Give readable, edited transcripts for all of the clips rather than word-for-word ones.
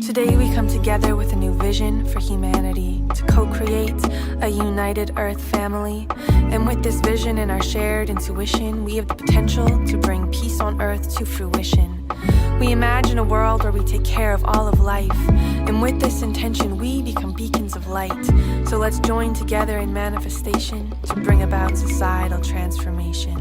Today we come together with a new vision for humanity to co-create a united Earth family. And with this vision and our shared intuition, we have the potential to bring peace on Earth to fruition. We imagine a world where we take care of all of life. And with this intention, we become beacons of light. So let's join together in manifestation to bring about societal transformation.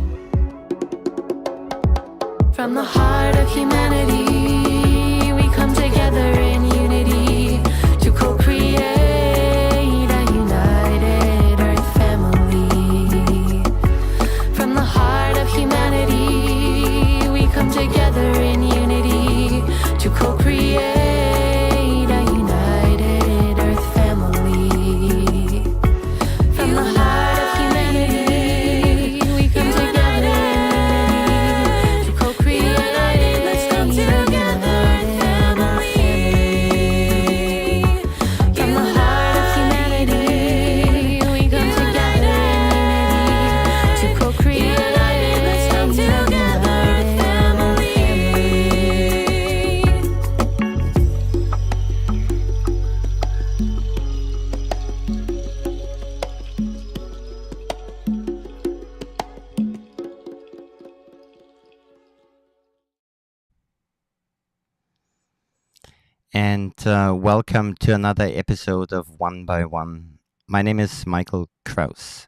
From the heart of humanity, we come together in unity to co-create a united Earth family. From the heart of humanity, we come together in unity to co-create a united Earth family. From the heart of humanity, we come together in unity to co-create. Let's come together, family. From the heart of humanity, we come together in unity to co-create. Let's come together, family. And welcome to another episode of One by One. My name is Michael Kraus.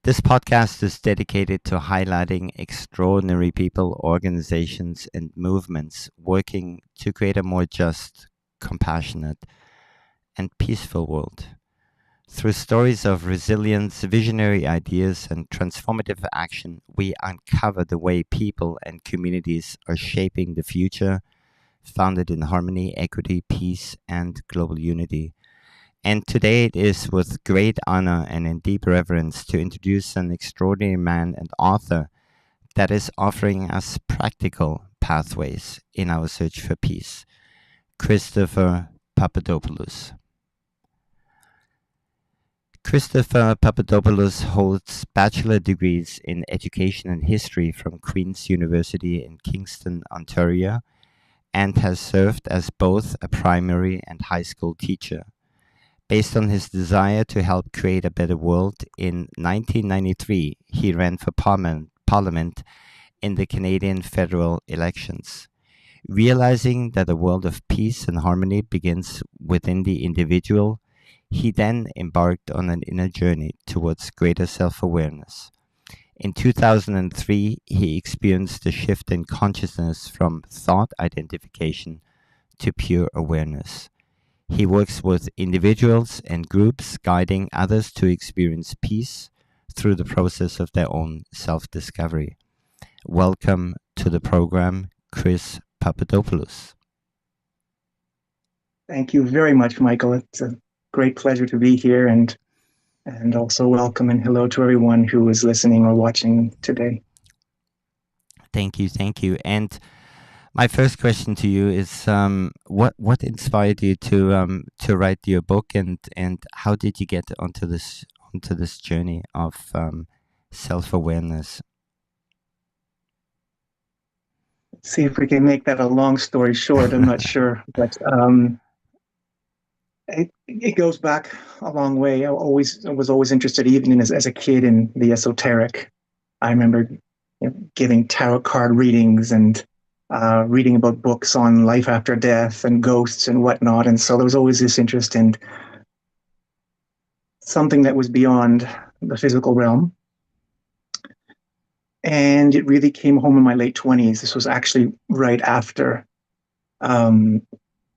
This podcast is dedicated to highlighting extraordinary people, organizations, and movements working to create a more just, compassionate, and peaceful world. Through stories of resilience, visionary ideas, and transformative action, we uncover the way people and communities are shaping the future, founded in harmony, equity, peace, and global unity. And today it is with great honor and in deep reverence to introduce an extraordinary man and author that is offering us practical pathways in our search for peace, Christopher Papadopoulos. Christopher Papadopoulos holds bachelor degrees in education and history from Queen's University in Kingston, Ontario, and has served as both a primary and high school teacher. Based on his desire to help create a better world, in 1993 he ran for Parliament in the Canadian federal elections. Realizing that a world of peace and harmony begins within the individual, he then embarked on an inner journey towards greater self-awareness. In 2003, he experienced a shift in consciousness from thought identification to pure awareness. He works with individuals and groups, guiding others to experience peace through the process of their own self-discovery. Welcome to the program, Chris Papadopoulos. Thank you very much, Michael. It's a great pleasure to be here, and also welcome and hello to everyone who is listening or watching today. Thank you. And my first question to you is, what inspired you to write your book, and how did you get onto this journey of self-awareness? Let's see if we can make that a long story short. I'm not sure, but it goes back a long way. I was always interested, even as a kid, in the esoteric. I remember giving tarot card readings and reading about books on life after death and ghosts and whatnot. And so there was always this interest in something that was beyond the physical realm. And it really came home in my late 20s. This was actually right after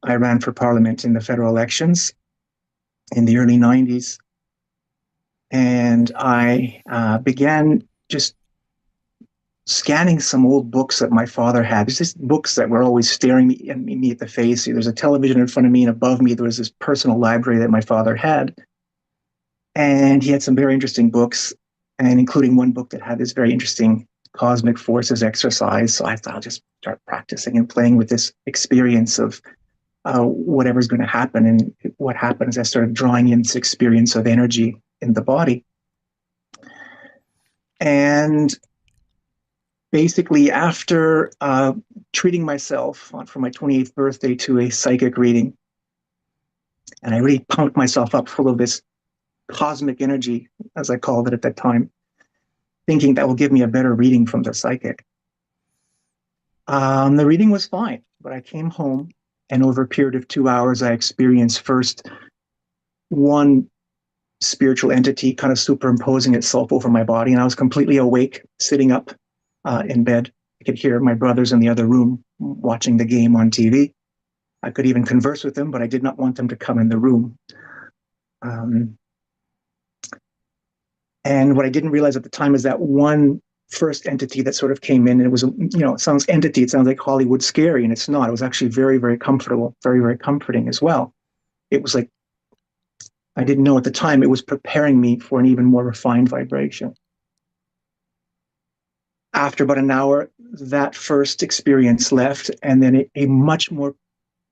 I ran for Parliament in the federal elections in the early 90s. And I began just scanning some old books that my father had. There's just books that were always staring me at the face. There's a television in front of me, and above me there was this personal library that my father had. And he had some very interesting books, and including one book that had this very interesting cosmic forces exercise. So I thought I'll just start practicing and playing with this experience of whatever's going to happen. And what happened is I started drawing in this experience of energy in the body. And basically, after treating myself for my 28th birthday to a psychic reading, And I really pumped myself up full of this cosmic energy, as I called it at that time, thinking that will give me a better reading from the psychic. The reading was fine, but I came home, and over a period of 2 hours, I experienced first one spiritual entity kind of superimposing itself over my body, and I was completely awake, sitting up in bed. I could hear my brothers in the other room watching the game on TV. I could even converse with them, but I did not want them to come in the room. And what I didn't realize at the time is that one first entity that sort of came in, and it was, it sounds entity, it sounds like Hollywood scary, and it's not. It was actually very, very comfortable, very, very comforting as well. It was like, I didn't know at the time, it was preparing me for an even more refined vibration. After about an hour, that first experience left, and then a much more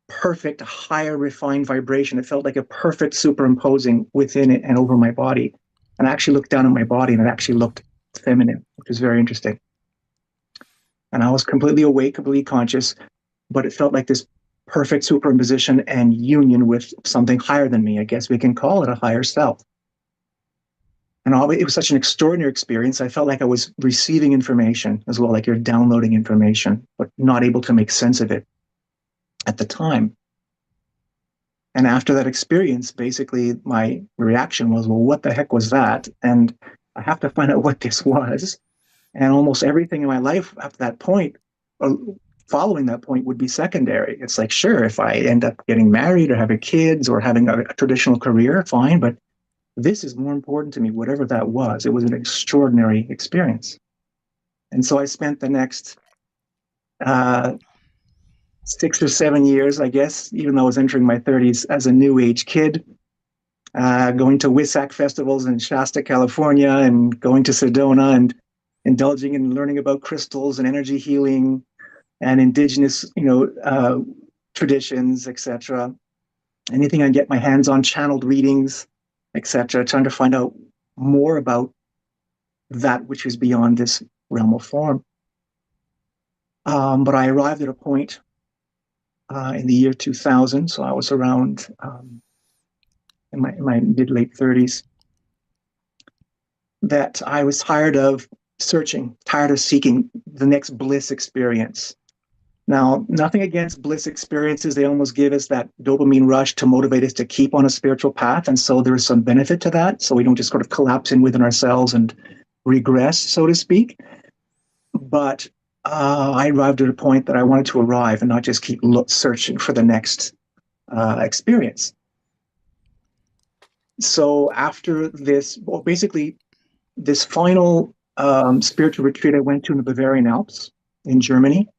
perfect, higher refined vibration. It felt like a perfect superimposing within it and over my body. And I actually looked down at my body, and it actually looked feminine, which was very interesting. And I was completely awake, completely conscious, but it felt like this perfect superimposition and union with something higher than me. I guess we can call it a higher self. And it was such an extraordinary experience. I felt like I was receiving information as well, like you're downloading information, but not able to make sense of it at the time. And after that experience, basically my reaction was, well, what the heck was that? And I have to find out what this was. And almost everything in my life after that point, or following that point, would be secondary. It's like, sure, if I end up getting married or having kids or having a traditional career, fine. But this is more important to me, whatever that was. It was an extraordinary experience. And so I spent the next 6 or 7 years, I guess, even though I was entering my 30s, as a new age kid, going to WISAC festivals in Shasta, California, and going to Sedona and indulging in learning about crystals and energy healing and indigenous, traditions, etc. Anything I get my hands on, channeled readings, etc., trying to find out more about that which is beyond this realm of form. But I arrived at a point in the year 2000, so I was around in my mid-late 30s, that I was tired of searching, tired of seeking the next bliss experience. Now, nothing against bliss experiences. They almost give us that dopamine rush to motivate us to keep on a spiritual path. And so there is some benefit to that. So we don't just sort of collapse in within ourselves and regress, so to speak. But I arrived at a point that I wanted to arrive and not just keep searching for the next experience. So after this, well, basically this final spiritual retreat I went to in the Bavarian Alps in Germany.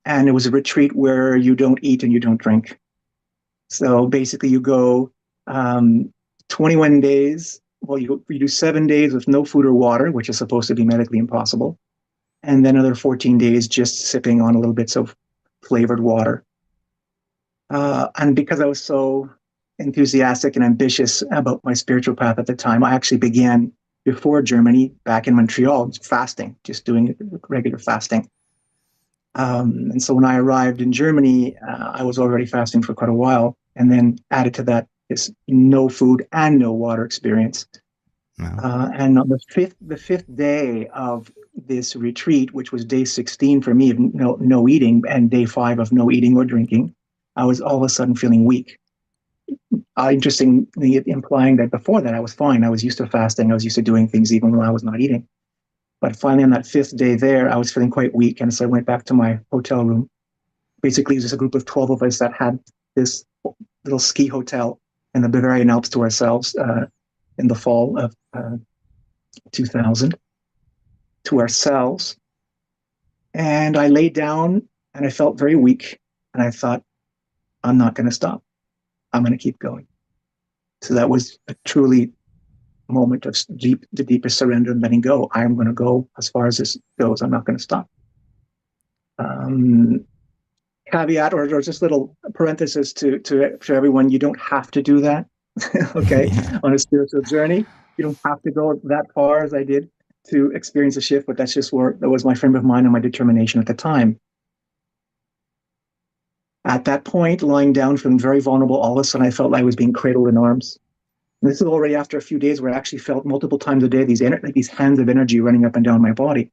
And it was a retreat where you don't eat and you don't drink. So basically you go 21 days, well, you do 7 days with no food or water, which is supposed to be medically impossible. And then another 14 days just sipping on a little bits of flavored water. And because I was so enthusiastic and ambitious about my spiritual path at the time, I actually began before Germany, back in Montreal, fasting, just doing regular fasting. And so when I arrived in Germany, I was already fasting for quite a while, and then added to that this no food and no water experience. Wow. And on the fifth day of this retreat, which was day 16 for me of no eating, and day 5 of no eating or drinking, I was all of a sudden feeling weak. Interestingly, implying that before that I was fine. I was used to fasting. I was used to doing things even when I was not eating. But finally, on that 5th day there, I was feeling quite weak. And so I went back to my hotel room. Basically, it was just a group of 12 of us that had this little ski hotel in the Bavarian Alps to ourselves in the fall of 2000, to ourselves. And I laid down and I felt very weak. And I thought, I'm not going to stop. I'm going to keep going. So that was a truly moment of the deepest surrender and letting go. I'm going to go as far as this goes. I'm not going to stop. Caveat or just little parenthesis to everyone: you don't have to do that. Okay, yeah. On a spiritual journey, you don't have to go that far as I did to experience a shift. But that's just that was my frame of mind and my determination at the time. At that point, lying down, feeling very vulnerable, all of a sudden I felt like I was being cradled in arms. And this is already after a few days where I actually felt multiple times a day these hands of energy running up and down my body.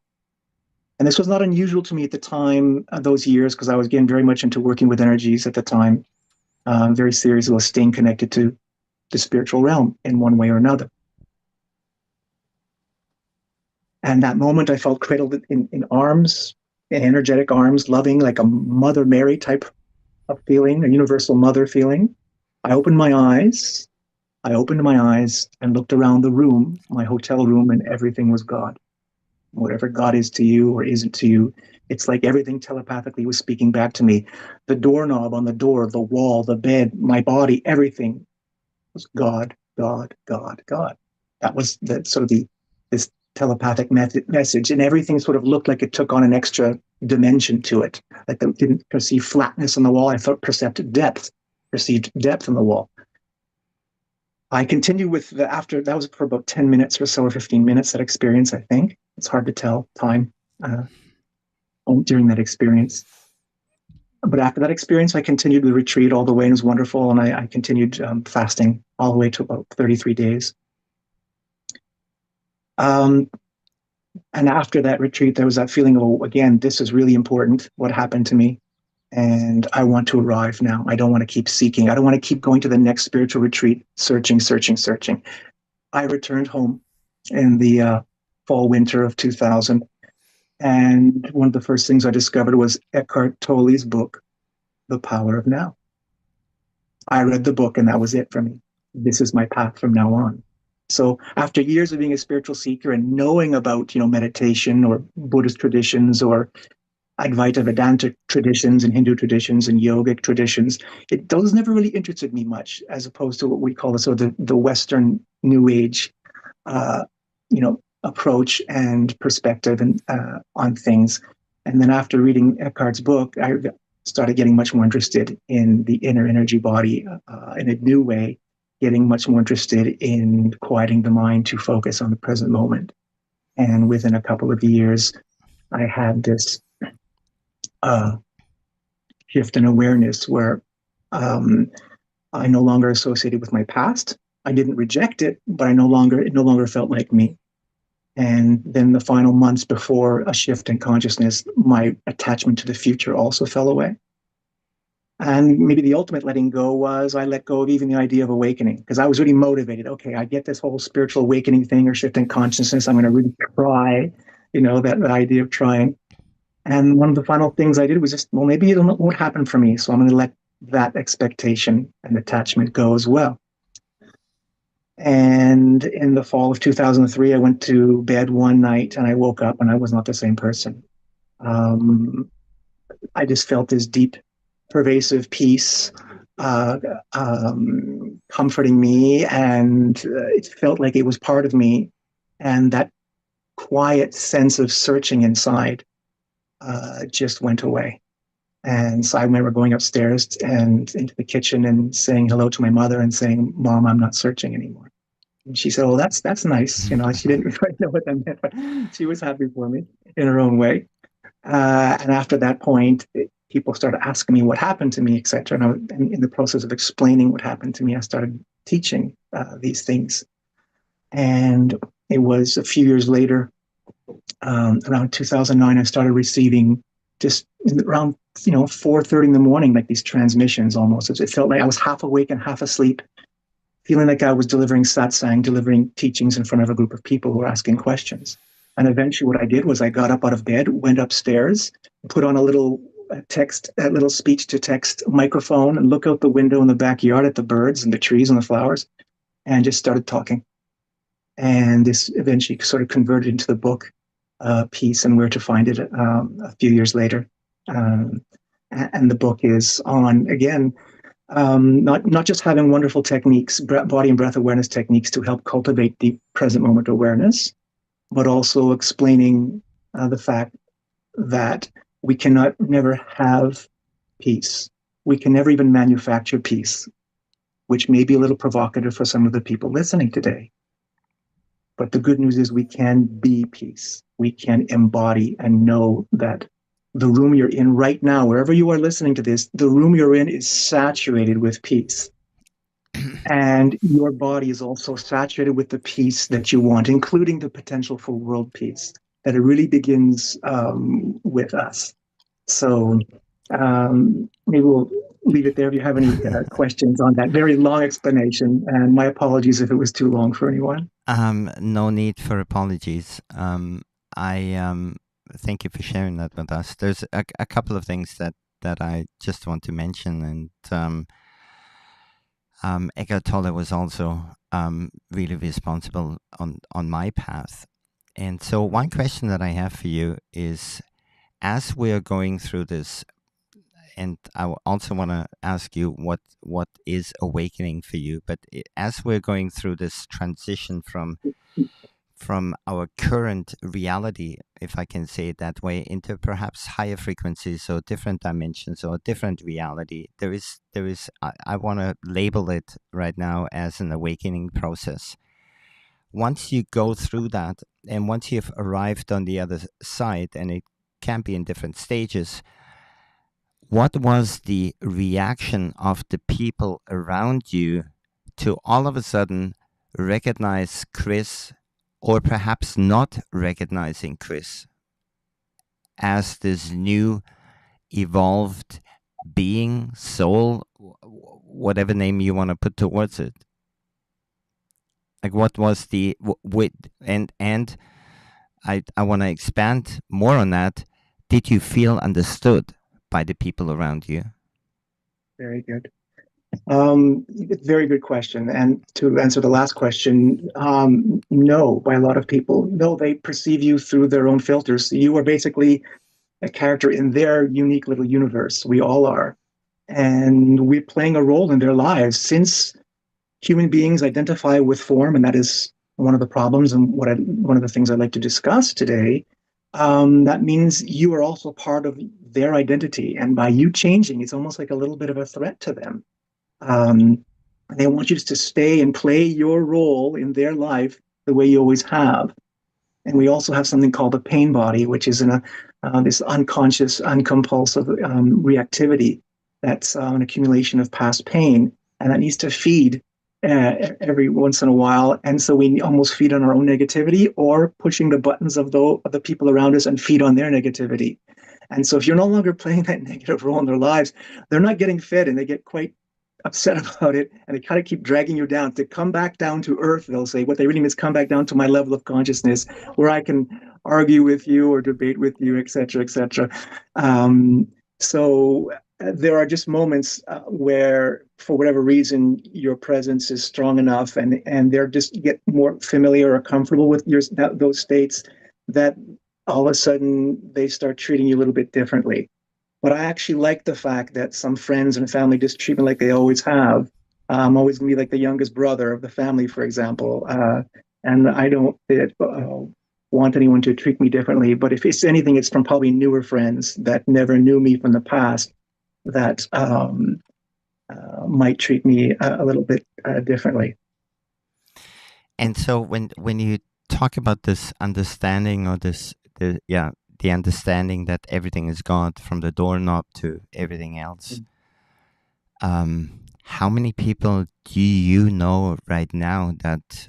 And this was not unusual to me at the time, those years, because I was getting very much into working with energies at the time, very serious about staying connected to the spiritual realm in one way or another. And that moment I felt cradled in arms, in energetic arms, loving, like a Mother Mary type of feeling, a universal mother feeling. I opened my eyes. I opened my eyes and looked around the room, my hotel room, and everything was God. Whatever God is to you or isn't to you, it's like everything telepathically was speaking back to me. The doorknob on the door, the wall, the bed, my body, everything was God, God, God, God. That was the sort of this telepathic message, and everything sort of looked like it took on an extra dimension to it. Like I didn't perceive flatness on the wall. I perceived depth in the wall. I continued with after that was for about 10 minutes or so, or 15 minutes, that experience, I think. It's hard to tell time during that experience. But after that experience, I continued the retreat all the way, and it was wonderful. And I continued fasting all the way to about 33 days. And after that retreat, there was that feeling of, oh, again, this is really important, what happened to me. And I want to arrive now. I don't want to keep seeking. I don't want to keep going to the next spiritual retreat, searching. I returned home in the fall, winter of 2000. And one of the first things I discovered was Eckhart Tolle's book, The Power of Now. I read the book and that was it for me. This is my path from now on. So after years of being a spiritual seeker and knowing about, meditation or Buddhist traditions or Advaita Vedanta traditions and Hindu traditions and yogic traditions, those never really interested me much, as opposed to what we call the Western New Age, approach and perspective and on things. And then after reading Eckhart's book, I started getting much more interested in the inner energy body in a new way, getting much more interested in quieting the mind to focus on the present moment. And within a couple of years, I had this shift in awareness where I no longer associated with my past. I didn't reject it, but it no longer felt like me. And then the final months before a shift in consciousness, my attachment to the future also fell away. And maybe the ultimate letting go was I let go of even the idea of awakening, because I was really motivated. Okay, I get this whole spiritual awakening thing or shift in consciousness. I'm going to really try, that idea of trying. And one of the final things I did was just, well, maybe it won't happen for me. So I'm going to let that expectation and attachment go as well. And in the fall of 2003, I went to bed one night and I woke up and I was not the same person. I just felt this deep, pervasive peace comforting me, and it felt like it was part of me. And that quiet sense of searching inside just went away. And so I remember going upstairs and into the kitchen and saying hello to my mother and saying, "Mom, I'm not searching anymore." And she said, "Oh, that's nice." She didn't quite know what that meant, but she was happy for me in her own way. And after that point, people started asking me what happened to me, etc. And in the process of explaining what happened to me, I started teaching these things. And it was a few years later, around 2009, I started receiving just around 4:30 in the morning, like these transmissions almost. It felt like I was half awake and half asleep, feeling like I was delivering satsang, delivering teachings in front of a group of people who were asking questions. And eventually what I did was I got up out of bed, went upstairs, put on a little little speech-to-text microphone and look out the window in the backyard at the birds and the trees and the flowers and just started talking. And this eventually sort of converted into the book, Peace and Where to Find It, a few years later. And the book is on, again, not just having wonderful techniques, body and breath awareness techniques to help cultivate the present moment awareness, but also explaining the fact that we cannot never have peace. We can never even manufacture peace, which may be a little provocative for some of the people listening today. But the good news is we can be peace. We can embody and know that the room you're in right now, wherever you are listening to this, the room you're in is saturated with peace. And your body is also saturated with the peace that you want, including the potential for world peace. That it really begins with us. So maybe we'll leave it there if you have any questions on that very long explanation. And my apologies if it was too long for anyone. No need for apologies. I thank you for sharing that with us. There's a couple of things that I just want to mention, and Eckhart Tolle was also really responsible on my path. And so one question that I have for you is, as we are going through this, and I also want to ask you what is awakening for you, but as we're going through this transition from our current reality, if I can say it that way, into perhaps higher frequencies or different dimensions or different reality, there is I want to label it right now as an awakening process. Once you go through that, and once you've arrived on the other side, and it can be in different stages, what was the reaction of the people around you to all of a sudden recognize Chris, or perhaps not recognizing Chris, as this new evolved being, soul, whatever name you want to put towards it? Like, what was the and I want to expand more on that. Did you feel understood by the people around you? Very good. Very good question. And to answer the last question, no, by a lot of people. No, they perceive you through their own filters. You are basically a character in their unique little universe. We all are. And we're playing a role in their lives. Since human beings identify with form, and that is one of the problems and one of the things I'd like to discuss today, that means you are also part of their identity. And by you changing, it's almost like a little bit of a threat to them. They want you to stay and play your role in their life the way you always have. And we also have something called the pain body, which is this unconscious, uncompulsive reactivity that's an accumulation of past pain, and that needs to feed every once in a while. And so we almost feed on our own negativity, or pushing the buttons of the people around us and feed on their negativity. And so if you're no longer playing that negative role in their lives, they're not getting fed, and they get quite upset about it, and they kind of keep dragging you down. To come back down to earth, they'll say, what they really mean is come back down to my level of consciousness, where I can argue with you or debate with you, etc., etc. So there are just moments where, for whatever reason, your presence is strong enough, and they're just get more familiar or comfortable with those states, that all of a sudden they start treating you a little bit differently. But I actually like the fact that some friends and family just treat me like they always have. I'm always going to be like the youngest brother of the family, for example. And I don't want anyone to treat me differently. But if it's anything, it's from probably newer friends that never knew me from the past that might treat me a little bit differently. And so when you talk about this understanding, or the understanding that everything is God, from the doorknob to everything else. How many people do you know right now that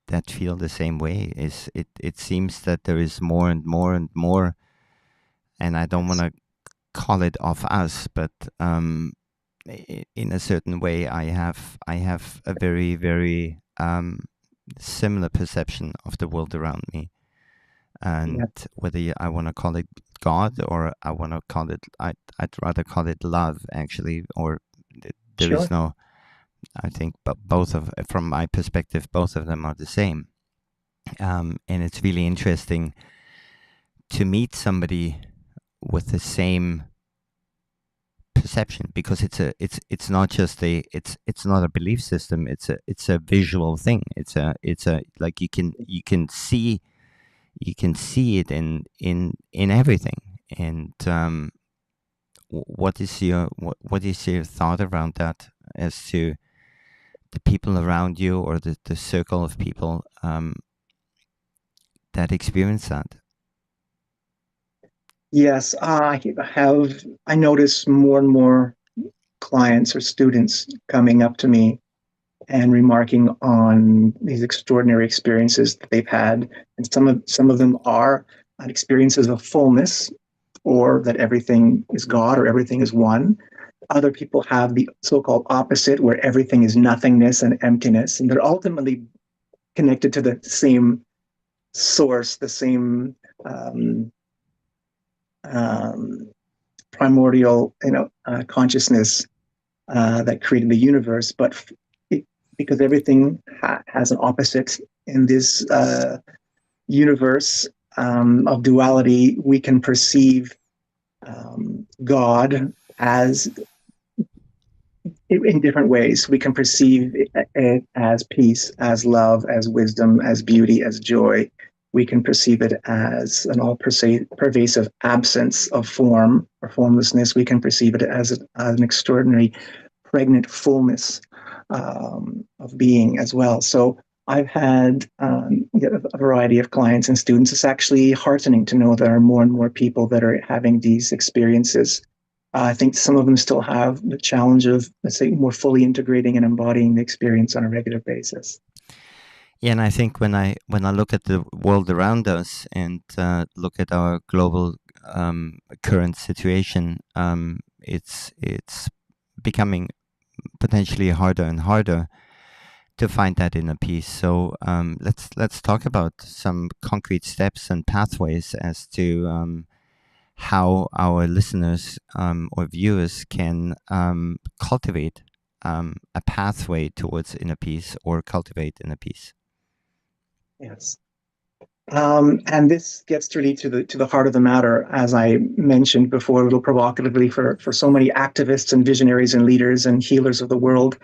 that feel the same way? It seems that there is more and more and more, and I don't want to call it off us, but in a certain way, I have a very, very similar perception of the world around me. And whether I want to call it God, or I want to call it, I'd rather call it love, actually, or there is no, I think, but from my perspective, both of them are the same. And it's really interesting to meet somebody with the same perception, because it's not just it's not a belief system, it's a visual thing. It's a like you can see it in everything. And what is your thought around that, as to the people around you, or the circle of people that experience that? Yes, I notice more and more clients or students coming up to me and remarking on these extraordinary experiences that they've had, and some of them are experiences of fullness, or that everything is God or everything is one. Other people have the so-called opposite, where everything is nothingness and emptiness, and they're ultimately connected to the same source, the same um, um, primordial, consciousness that created the universe. But it, because everything has an opposite in this universe of duality, we can perceive God as in different ways. We can perceive it as peace, as love, as wisdom, as beauty, as joy. We can perceive it as an all pervasive absence of form or formlessness. We can perceive it as an extraordinary pregnant fullness of being as well. So I've had a variety of clients and students. It's actually heartening to know there are more and more people that are having these experiences. I think some of them still have the challenge of, let's say, more fully integrating and embodying the experience on a regular basis. Yeah, and I think when I look at the world around us and look at our global current situation, it's becoming potentially harder and harder to find that inner peace. So let's talk about some concrete steps and pathways as to how our listeners or viewers can cultivate a pathway towards inner peace or cultivate inner peace. Yes. And this gets really to the heart of the matter, as I mentioned before, a little provocatively, for so many activists and visionaries and leaders and healers of the world.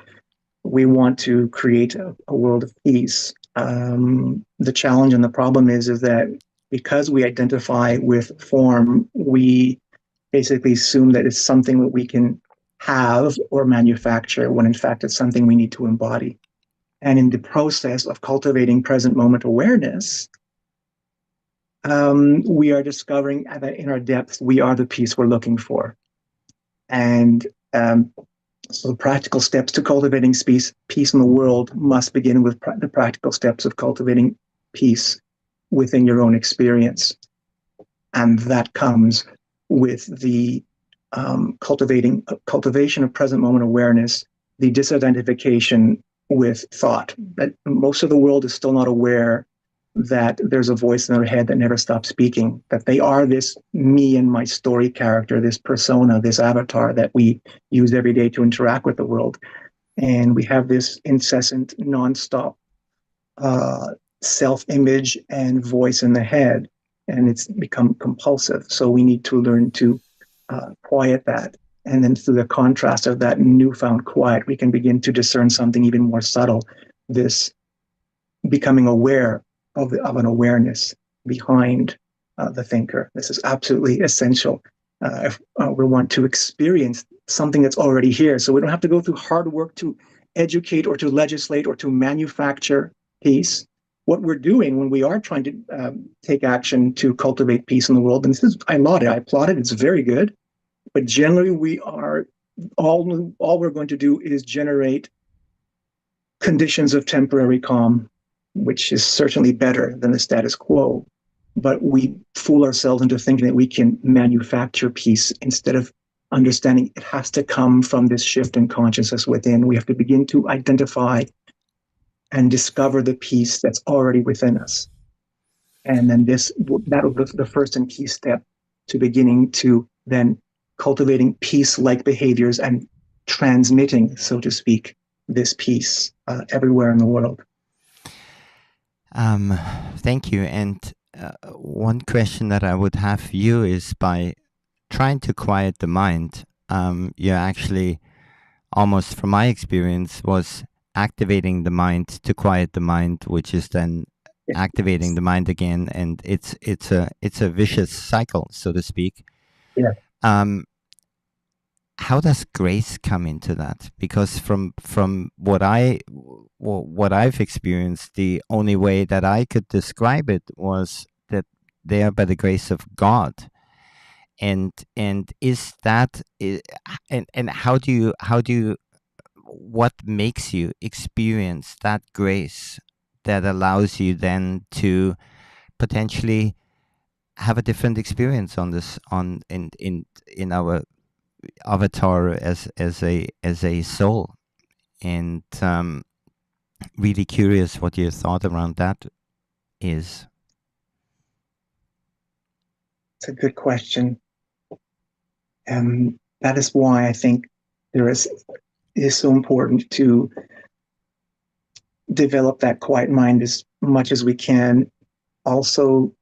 We want to create a world of peace. The challenge and the problem is that because we identify with form, we basically assume that it's something that we can have or manufacture, when in fact it's something we need to embody. And in the process of cultivating present moment awareness, we are discovering that in our depths, we are the peace we're looking for. And so the practical steps to cultivating peace in the world must begin with the practical steps of cultivating peace within your own experience. And that comes with the cultivation of present moment awareness, the disidentification with thought. That most of the world is still not aware that there's a voice in their head that never stops speaking, that they are this me and my story character, this persona, this avatar that we use every day to interact with the world. And we have this incessant, nonstop self-image and voice in the head, and it's become compulsive. So we need to learn to quiet that. And then through the contrast of that newfound quiet, we can begin to discern something even more subtle, this becoming aware of an awareness behind the thinker. This is absolutely essential if we want to experience something that's already here. So we don't have to go through hard work to educate or to legislate or to manufacture peace. What we're doing when we are trying to take action to cultivate peace in the world, and this is, I applaud it, it's very good, but generally we are, all we're going to do is generate conditions of temporary calm, which is certainly better than the status quo. But we fool ourselves into thinking that we can manufacture peace instead of understanding it has to come from this shift in consciousness within. We have to begin to identify and discover the peace that's already within us. And then that was the first and key step to beginning to then cultivating peace-like behaviors and transmitting, so to speak, this peace everywhere in the world. Thank you. And one question that I would have for you is, by trying to quiet the mind, you're actually, almost from my experience, was activating the mind to quiet the mind, which is then activating the mind again, and it's a vicious cycle, so to speak. Yeah. How does grace come into that? Because from what I've experienced, the only way that I could describe it was that they are by the grace of God, And is that and how do you what makes you experience that grace that allows you then to potentially have a different experience on this on in our avatar as a soul? And really curious what your thought around that is. It's a good question. That is why I think it is so important to develop that quiet mind as much as we can. Also,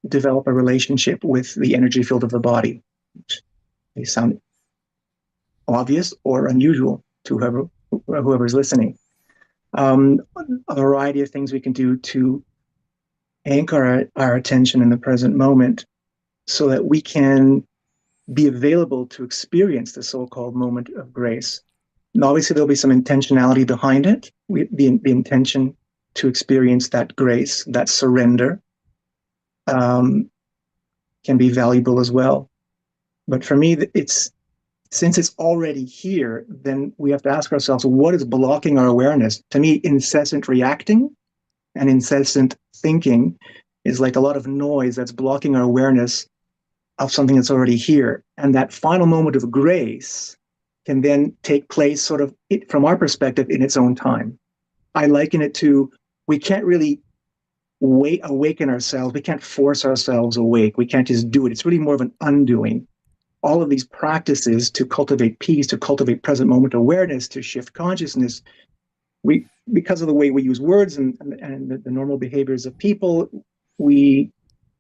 develop a relationship with the energy field of the body, which may sound obvious or unusual to whoever's listening. A variety of things we can do to anchor our attention in the present moment so that we can be available to experience the so-called moment of grace. And obviously, there'll be some intentionality behind it, the intention to experience that grace, that surrender, can be valuable as well. But for me, since it's already here, then we have to ask ourselves, what is blocking our awareness? To me, incessant reacting and incessant thinking is like a lot of noise that's blocking our awareness of something that's already here. And that final moment of grace can then take place sort of, from our perspective, in its own time. I liken it to, we can't really awaken ourselves. We can't force ourselves awake. We can't just do it. It's really more of an undoing. All of these practices to cultivate peace, to cultivate present moment awareness, to shift consciousness, because of the way we use words and the normal behaviors of people, we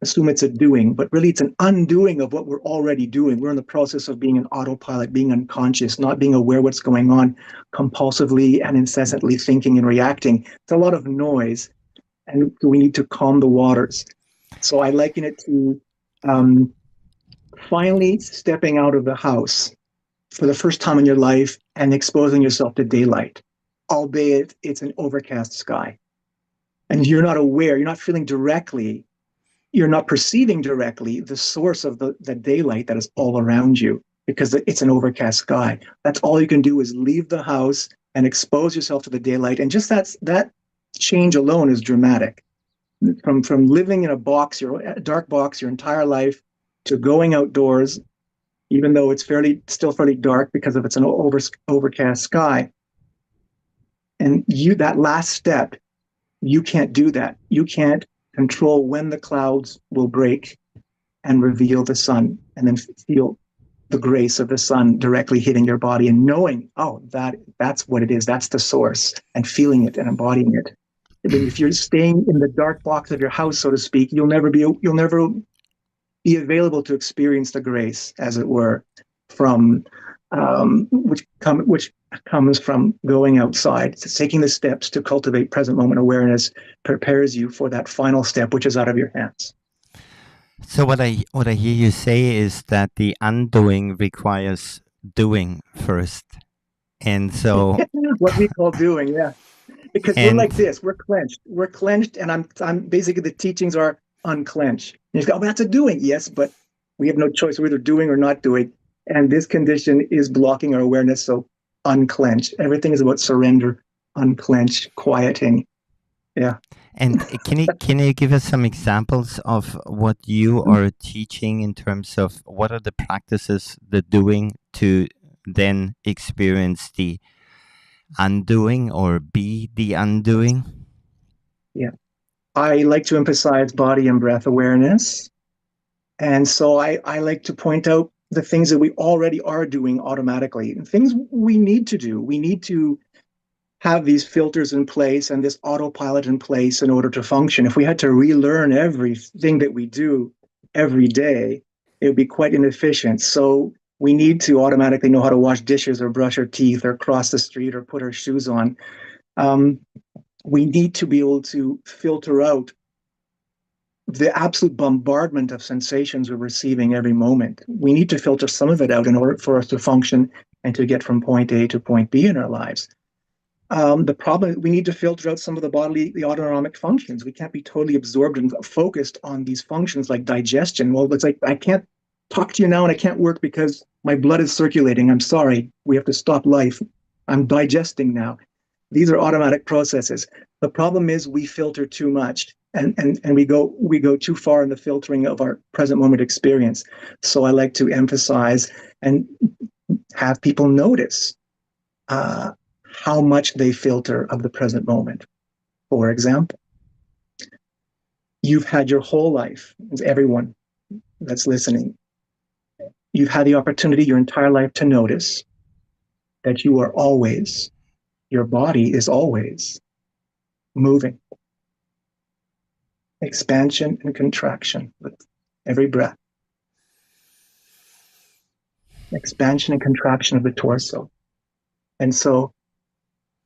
assume it's a doing, but really it's an undoing of what we're already doing. We're in the process of being an autopilot, being unconscious, not being aware what's going on, compulsively and incessantly thinking and reacting. It's a lot of noise, and we need to calm the waters. So I liken it to finally stepping out of the house for the first time in your life and exposing yourself to daylight, albeit it's an overcast sky. And you're not aware, you're not feeling directly, you're not perceiving directly the source of the daylight that is all around you because it's an overcast sky. That's all you can do is leave the house and expose yourself to the daylight. And just that change alone is dramatic. From living in a dark box your entire life to going outdoors, even though it's still fairly dark because of it's an overcast sky. And that last step, you can't do that. You can't control when the clouds will break and reveal the sun, and then feel the grace of the sun directly hitting your body and knowing, oh, that's what it is. That's the source, and feeling it and embodying it. If you're staying in the dark box of your house, so to speak, you'll never be available to experience the grace, as it were, from which comes from going outside. So taking the steps to cultivate present moment awareness prepares you for that final step, which is out of your hands. So what I hear you say is that the undoing requires doing first, and so what we call doing, yeah. Because we're like this, we're clenched, and I'm basically, the teachings are unclench. And you go, oh, that's a doing, yes, but we have no choice. We're either doing or not doing, and this condition is blocking our awareness. So unclench. Everything is about surrender, unclench, quieting. Yeah. And can you give us some examples of what you are teaching in terms of what are the practices, the doing, to then experience the undoing or be the undoing? Yeah. I like to emphasize body and breath awareness. And so I like to point out the things that we already are doing automatically, and things we need to do. We need to have these filters in place and this autopilot in place in order to function. If we had to relearn everything that we do every day, it would be quite inefficient. So we need to automatically know how to wash dishes or brush our teeth or cross the street or put our shoes on. We need to be able to filter out the absolute bombardment of sensations we're receiving every moment. We need to filter some of it out in order for us to function and to get from point A to point B in our lives. The problem is we need to filter out some of the autonomic functions. We can't be totally absorbed and focused on these functions like digestion. Well, it's like I can't talk to you now and I can't work because my blood is circulating. I'm sorry. We have to stop life. I'm digesting now. These are automatic processes. The problem is we filter too much and we go too far in the filtering of our present moment experience. So I like to emphasize and have people notice how much they filter of the present moment. For example, you've had your whole life, everyone that's listening, you've had the opportunity your entire life to notice that you are always, your body is always moving. Expansion and contraction with every breath. Expansion and contraction of the torso. And so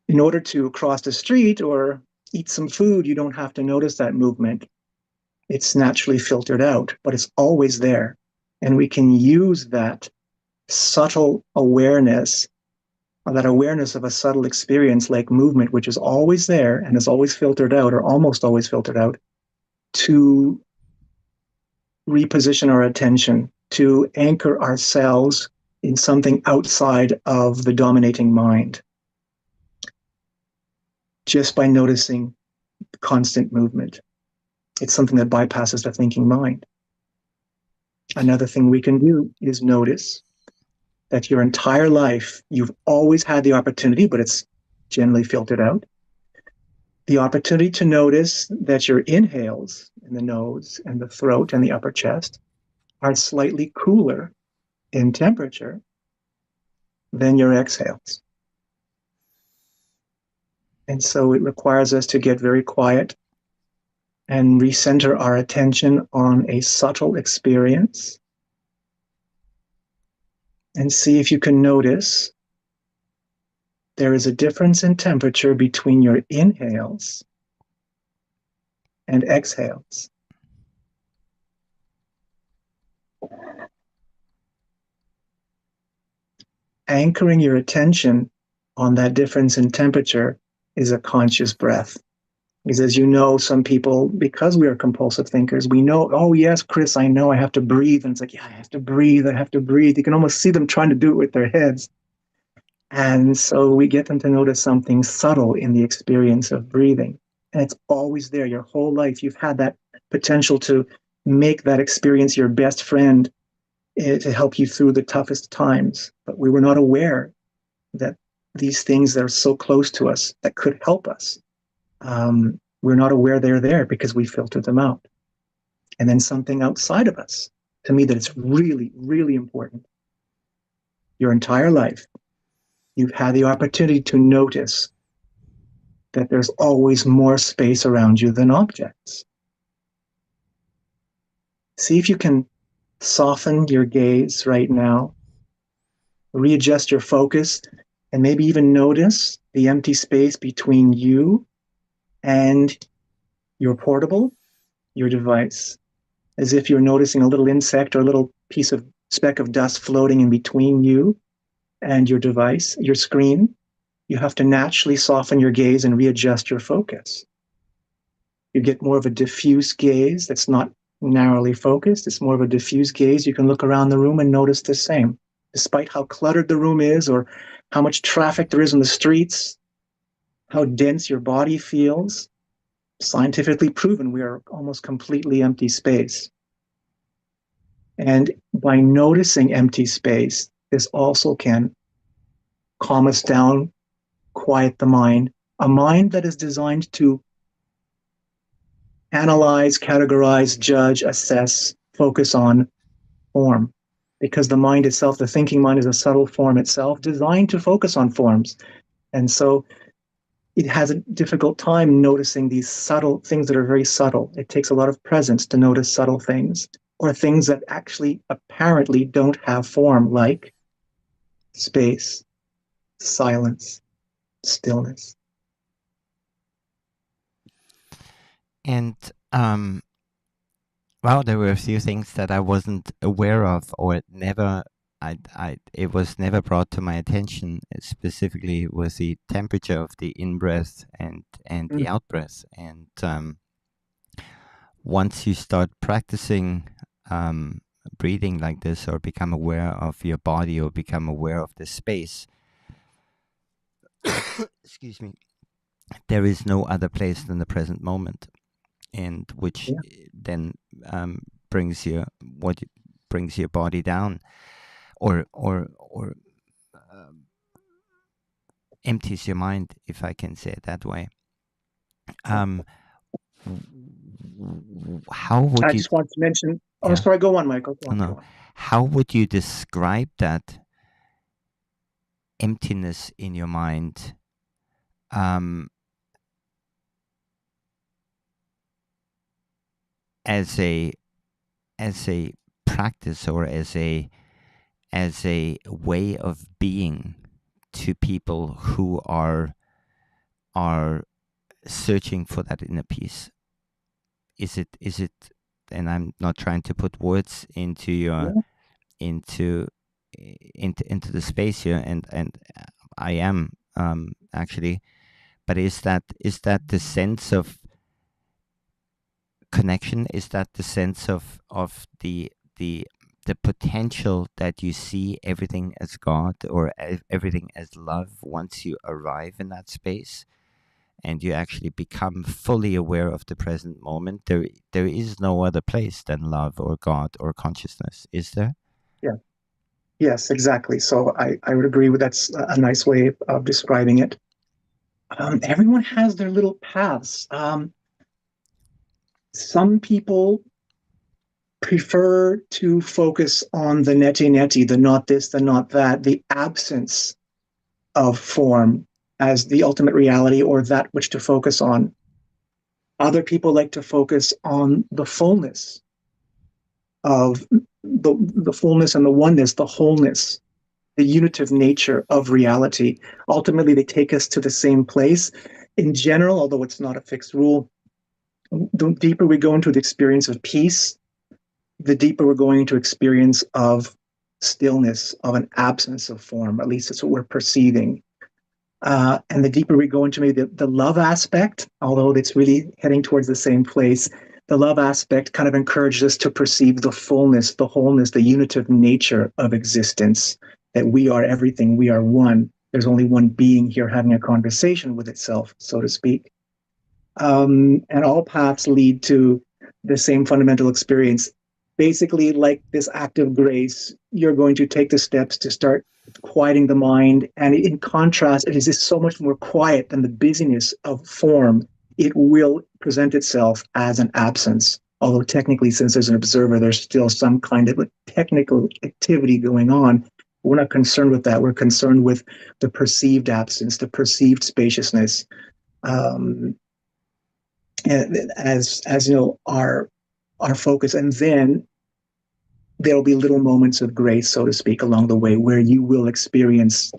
in order to cross the street or eat some food, you don't have to notice that movement. It's naturally filtered out, but it's always there. And we can use that subtle awareness, or that awareness of a subtle experience like movement, which is always there and is always filtered out or almost always filtered out, to reposition our attention, to anchor ourselves in something outside of the dominating mind, just by noticing constant movement. It's something that bypasses the thinking mind. Another thing we can do is notice that your entire life, you've always had the opportunity, but it's generally filtered out, the opportunity to notice that your inhales in the nose and the throat and the upper chest are slightly cooler in temperature than your exhales. And so it requires us to get very quiet and recenter our attention on a subtle experience and see if you can notice there is a difference in temperature between your inhales and exhales. Anchoring your attention on that difference in temperature is a conscious breath. Because as you know, some people, because we are compulsive thinkers, we know, oh yes, Chris, I know I have to breathe. And it's like, yeah, I have to breathe. You can almost see them trying to do it with their heads. And so we get them to notice something subtle in the experience of breathing. And it's always there your whole life. You've had that potential to make that experience your best friend, to help you through the toughest times. But we were not aware that these things that are so close to us that could help us, we're not aware they're there because we filtered them out. And then something outside of us, to me, that it's really, really important. Your entire life, you've had the opportunity to notice that there's always more space around you than objects. See if you can soften your gaze right now, readjust your focus, and maybe even notice the empty space between you and your portable, your device, as if you're noticing a little insect or a little piece of speck of dust floating in between you and your device, your screen. You have to naturally soften your gaze and readjust your focus. You get more of a diffuse gaze that's not narrowly focused. It's more of a diffuse gaze. You can look around the room and notice the same. Despite how cluttered the room is or how much traffic there is in the streets, how dense your body feels, scientifically proven we are almost completely empty space. And by noticing empty space, this also can calm us down, quiet the mind, a mind that is designed to analyze, categorize, judge, assess, focus on form. Because the mind itself, the thinking mind, is a subtle form itself, designed to focus on forms. And so it has a difficult time noticing these subtle things that are very subtle. It takes a lot of presence to notice subtle things, or things that actually apparently don't have form, like space, silence, stillness. And well, there were a few things that I wasn't aware of, or never. It was never brought to my attention. Specifically, was the temperature of the in breath and the out breath. And once you start practicing breathing like this, or become aware of your body, or become aware of the space, excuse me, there is no other place than the present moment, and which Yeah. then brings your brings your body down, or empties your mind, if I can say it that way. How would I you? just want to mention. Oh, Yeah. sorry. Go on, Michael. Go on. Go No. on. How would you describe that emptiness in your mind? Um, as a practice, or as a way of being, to people who are searching for that inner peace? Is it, and I'm not trying to put words into your Yeah. into the space here, and I am actually, but is that the sense of connection? Is that the sense of the potential that you see everything as God, or everything as love, once you arrive in that space and you actually become fully aware of the present moment? There is no other place than love, or God, or consciousness, is there? Yeah. Yes, exactly. So I would agree with that's a nice way of describing it. Everyone has their little paths. Some people prefer to focus on the neti, the not this, the not that, the absence of form as the ultimate reality, or that which to focus on. Other people like to focus on the fullness of the fullness and the oneness, the wholeness, the unitive nature of reality. Ultimately, they take us to the same place. In general, although it's not a fixed rule, the deeper we go into the experience of peace, the deeper we're going into experience of stillness, of an absence of form. At least that's what we're perceiving. And the deeper we go into maybe the love aspect, although it's really heading towards the same place, the love aspect kind of encourages us to perceive the fullness, the wholeness, the unitive nature of existence, that we are everything, we are one. There's only one being here having a conversation with itself, so to speak. And all paths lead to the same fundamental experience. Basically, like this act of grace, you're going to take the steps to start quieting the mind. And in contrast, it is just so much more quiet than the busyness of form. It will present itself as an absence. Although technically, since there's an observer, there's still some kind of a technical activity going on. We're not concerned with that. We're concerned with the perceived absence, the perceived spaciousness. Um, as you know, our focus, and then there'll be little moments of grace, so to speak, along the way, where you will experience,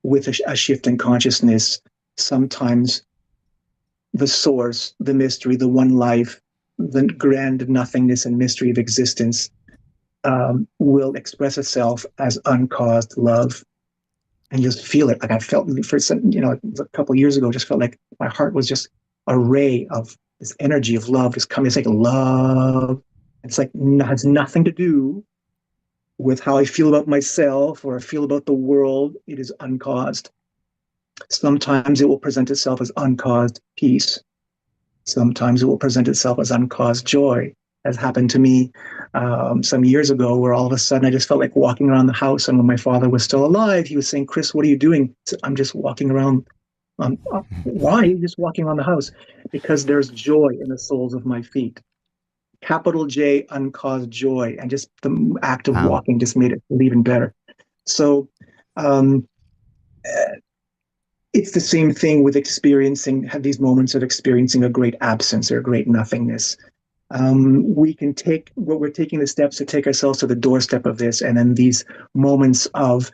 with a shift in consciousness, sometimes the source, the mystery, the one life, the grand nothingness and mystery of existence will express itself as uncaused love. And you just feel it. Like I felt for some, a couple of years ago, just felt like my heart was just a ray of this energy of love just coming. It's like love. It's like has nothing to do with how I feel about myself or I feel about the world. It is uncaused. Sometimes it will present itself as uncaused peace. Sometimes it will present itself as uncaused joy, as happened to me some years ago, where all of a sudden I just felt like walking around the house. And when my father was still alive, he was saying, "Chris, what are you doing?" I said, "I'm just walking around." Why are you just walking around the house? Because there's joy in the soles of my feet. Capital J, uncaused joy. And just the act of Wow. walking just made it feel even better. So um, it's the same thing with have these moments of experiencing a great absence or a great nothingness. We can take what we're taking the steps to take ourselves to the doorstep of this, and then these moments of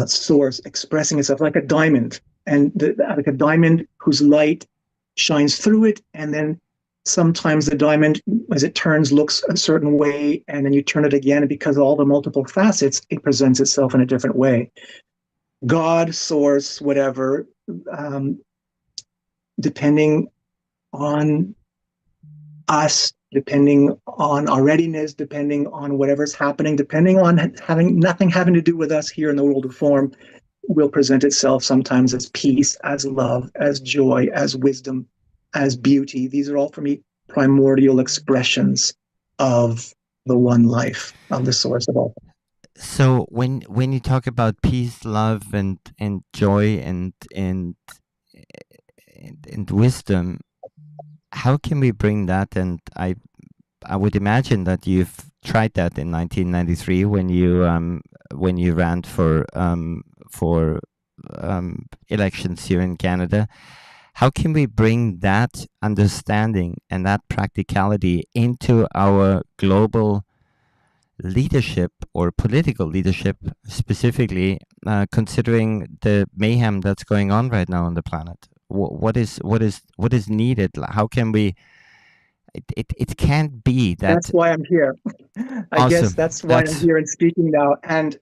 source expressing itself like a diamond, and like a diamond whose light shines through it, and then sometimes the diamond, as it turns, looks a certain way, and then you turn it again, and because of all the multiple facets, it presents itself in a different way. God, source, whatever, depending on us depending on our readiness, depending on whatever's happening, depending on having to do with us here in the world of form, will present itself sometimes as peace, as love, as joy, as wisdom, as beauty. These are all for me primordial expressions of the one life, of the source of all. So when you talk about peace, love, and joy and wisdom, how can we bring that? And I would imagine that you've tried that in 1993 when you ran for elections here in Canada. How can we bring that understanding and that practicality into our global leadership or political leadership, specifically considering the mayhem that's going on right now on the planet? What is needed? How can we? It can't be that. That's why I'm here. I guess Awesome. that's why I'm here and speaking now. And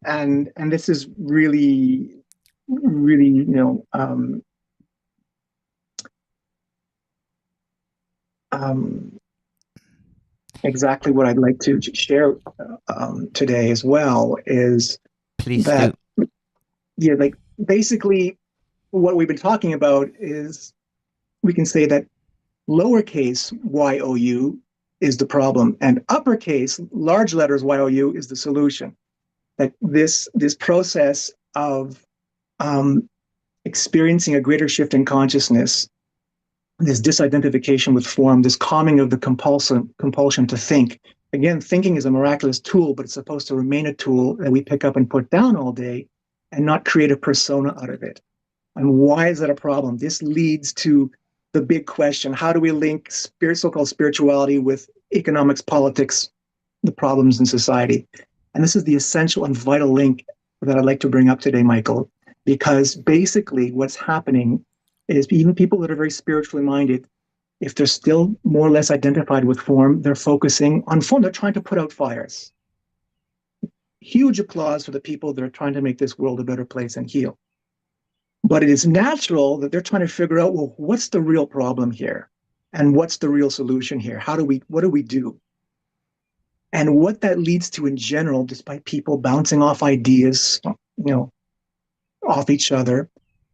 this is really, really, exactly what I'd like to share today as well is Please that, do. yeah, like basically what we've been talking about is we can say that lowercase y-o-u is the problem and uppercase large letters y-o-u is the solution. That this process of experiencing a greater shift in consciousness, this disidentification with form, this calming of the compulsion to think. Again, thinking is a miraculous tool, but it's supposed to remain a tool that we pick up and put down all day and not create a persona out of it. And why is that a problem? This leads to the big question: how do we link so-called spirituality with economics, politics, the problems in society? And this is the essential and vital link that I'd like to bring up today, Michael, because basically what's happening is even people that are very spiritually minded, if they're still more or less identified with form, they're focusing on form. They're trying to put out fires. Huge applause for the people that are trying to make this world a better place and heal. But it is natural that they're trying to figure out, well, what's the real problem here? And what's the real solution here? What do we do? And what that leads to in general, despite people bouncing off ideas, off each other,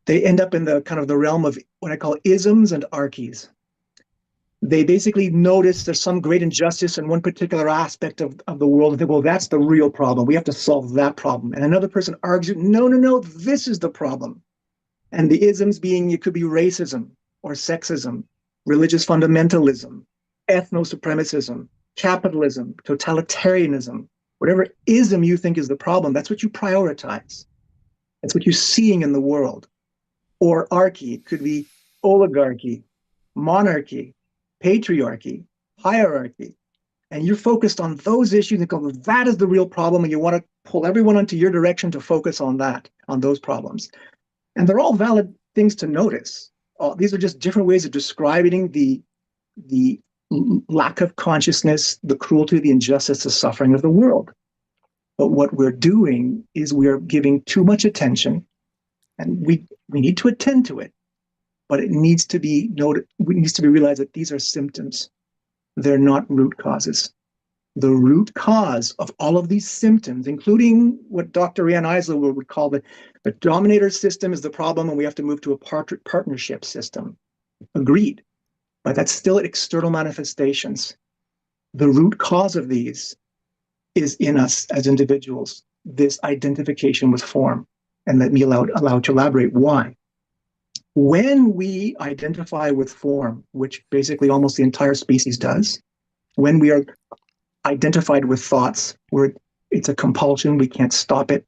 they end up in the kind of the realm of what I call isms and archies. They basically notice there's some great injustice in one particular aspect of the world and think, well, that's the real problem. We have to solve that problem. And another person argues, no, this is the problem. And the isms being, it could be racism or sexism, religious fundamentalism, ethno-supremacism, capitalism, totalitarianism, whatever ism you think is the problem, that's what you prioritize. That's what you're seeing in the world. Or archy, it could be oligarchy, monarchy, patriarchy, hierarchy. And you're focused on those issues and go, that is the real problem, and you want to pull everyone into your direction to focus on that, on those problems. And they're all valid things to notice. These are just different ways of describing the lack of consciousness, the cruelty, the injustice, the suffering of the world. But what we're doing is we're giving too much attention, and we need to attend to it. But it needs to be noted, it needs to be realized that these are symptoms. They're not root causes. The root cause of all of these symptoms, including what Dr. Riane Eisler would call the dominator system is the problem, and we have to move to a partnership system. Agreed. But that's still external manifestations. The root cause of these is in us as individuals, this identification with form. And let me allow to elaborate why. When we identify with form, which basically almost the entire species does, when we are identified with thoughts, where it's a compulsion, we can't stop it.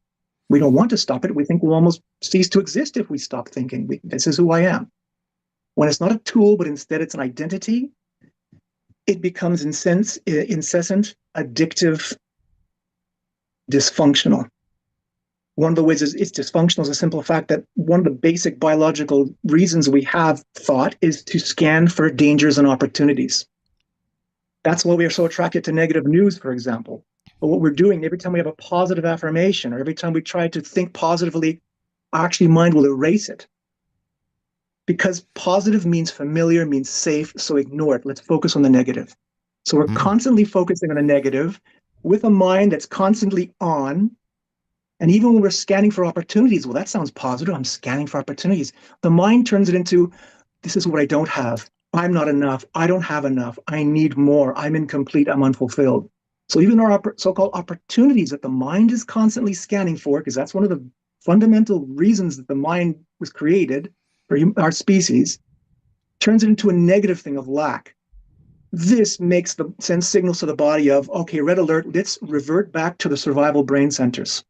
We don't want to stop it. We think we'll almost cease to exist if we stop thinking. This is who I am. When it's not a tool, but instead it's an identity, it becomes incessant, addictive, dysfunctional. One of the ways it's dysfunctional is a simple fact that one of the basic biological reasons we have thought is to scan for dangers and opportunities. That's why we are so attracted to negative news, for example. But what we're doing every time we have a positive affirmation or every time we try to think positively, our mind will erase it. Because positive means familiar, means safe, so ignore it. Let's focus on the negative. So we're constantly focusing on a negative with a mind that's constantly on. And even when we're scanning for opportunities, well, that sounds positive. I'm scanning for opportunities. The mind turns it into, this is what I don't have. I'm not enough. I don't have enough. I need more. I'm incomplete. I'm unfulfilled. So even our so-called opportunities that the mind is constantly scanning for, because that's one of the fundamental reasons that the mind was created for our species, turns it into a negative thing of lack. This sends signals to the body of, okay, red alert, let's revert back to the survival brain centers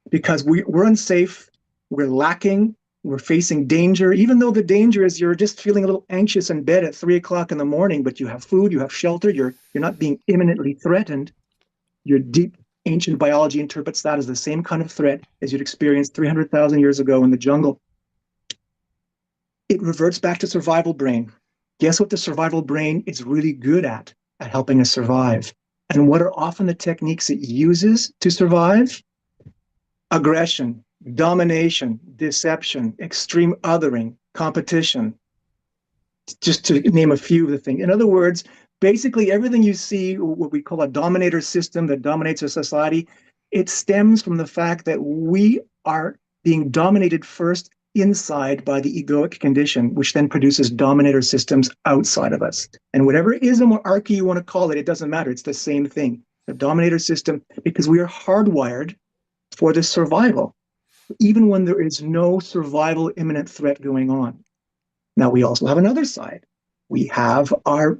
because we're unsafe, we're lacking, we're facing danger, even though the danger is you're just feeling a little anxious in bed at 3 o'clock in the morning, but you have food, you have shelter, you're not being imminently threatened. Your deep ancient biology interprets that as the same kind of threat as you'd experienced 300,000 years ago in the jungle. It reverts back to survival brain. Guess what the survival brain is really good at helping us survive? And what are often the techniques it uses to survive? Aggression, domination, deception, extreme othering, competition, just to name a few of the things. In other words, basically everything you see, what we call a dominator system that dominates a society, it stems from the fact that we are being dominated first inside by the egoic condition, which then produces dominator systems outside of us. And whatever ism or arche you want to call it, it doesn't matter. It's the same thing. The dominator system, because we are hardwired for the survival, even when there is no survival imminent threat going on. Now, we also have another side. We have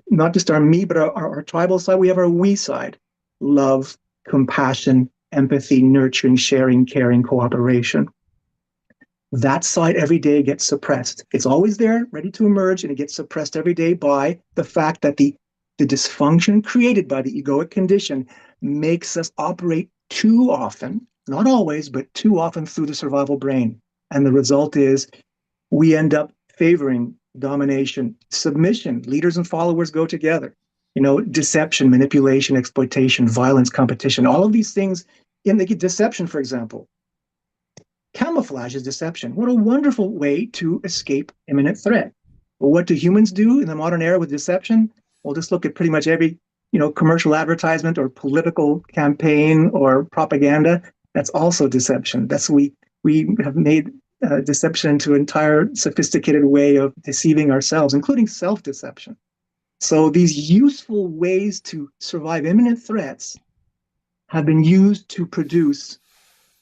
not just our me, but our tribal side. We have our we side. Love, compassion, empathy, nurturing, sharing, caring, cooperation. That side every day gets suppressed. It's always there, ready to emerge, and it gets suppressed every day by the fact that the dysfunction created by the egoic condition makes us operate too often, not always, but too often through the survival brain. And the result is we end up favoring domination, submission. Leaders and followers go together. Deception, manipulation, exploitation, violence, competition, all of these things in the deception, for example. Camouflage is deception. What a wonderful way to escape imminent threat. Well, what do humans do in the modern era with deception? We'll just look at pretty much every, commercial advertisement or political campaign or propaganda. That's also deception. We have made deception into an entire sophisticated way of deceiving ourselves, including self-deception. So these useful ways to survive imminent threats have been used to produce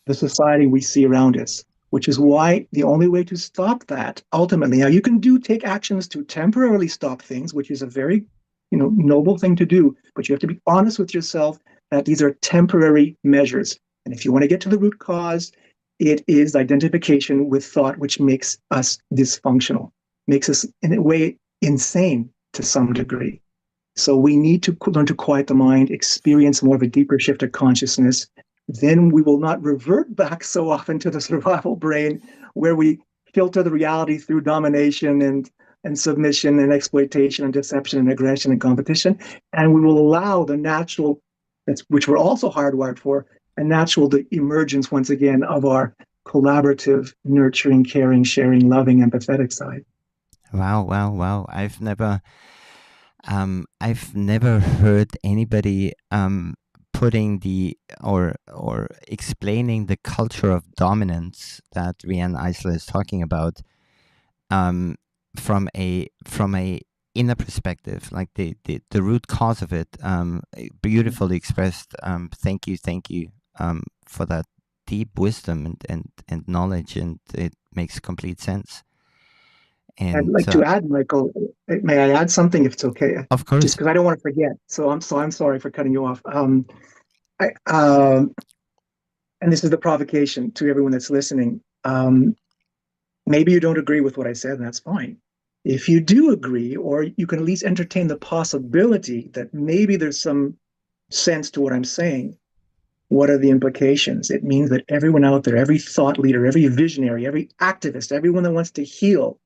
the society we see around us, which is why the only way to stop that ultimately, now you can take actions to temporarily stop things, which is a very, noble thing to do, but you have to be honest with yourself that these are temporary measures. And if you want to get to the root cause, it is identification with thought, which makes us dysfunctional, makes us in a way insane to some degree. So we need to learn to quiet the mind, experience more of a deeper shift of consciousness. Then we will not revert back so often to the survival brain where we filter the reality through domination and submission and exploitation and deception and aggression and competition. And we will allow the natural, which we're also hardwired for, a natural emergence once again of our collaborative, nurturing, caring, sharing, loving, empathetic side. Wow. I've never heard anybody putting or explaining the culture of dominance that Riane Eisler is talking about from a inner perspective, like the root cause of it. Beautifully expressed. Thank you for that deep wisdom and knowledge, and it makes complete sense. And I'd like to add, Michael, may I add something if it's okay? Of course. Just because I don't want to forget. So I'm sorry for cutting you off. And this is the provocation to everyone that's listening. Maybe you don't agree with what I said, and that's fine. If you do agree, or you can at least entertain the possibility that maybe there's some sense to what I'm saying, what are the implications? It means that everyone out there, every thought leader, every visionary, every activist, everyone that wants to heal,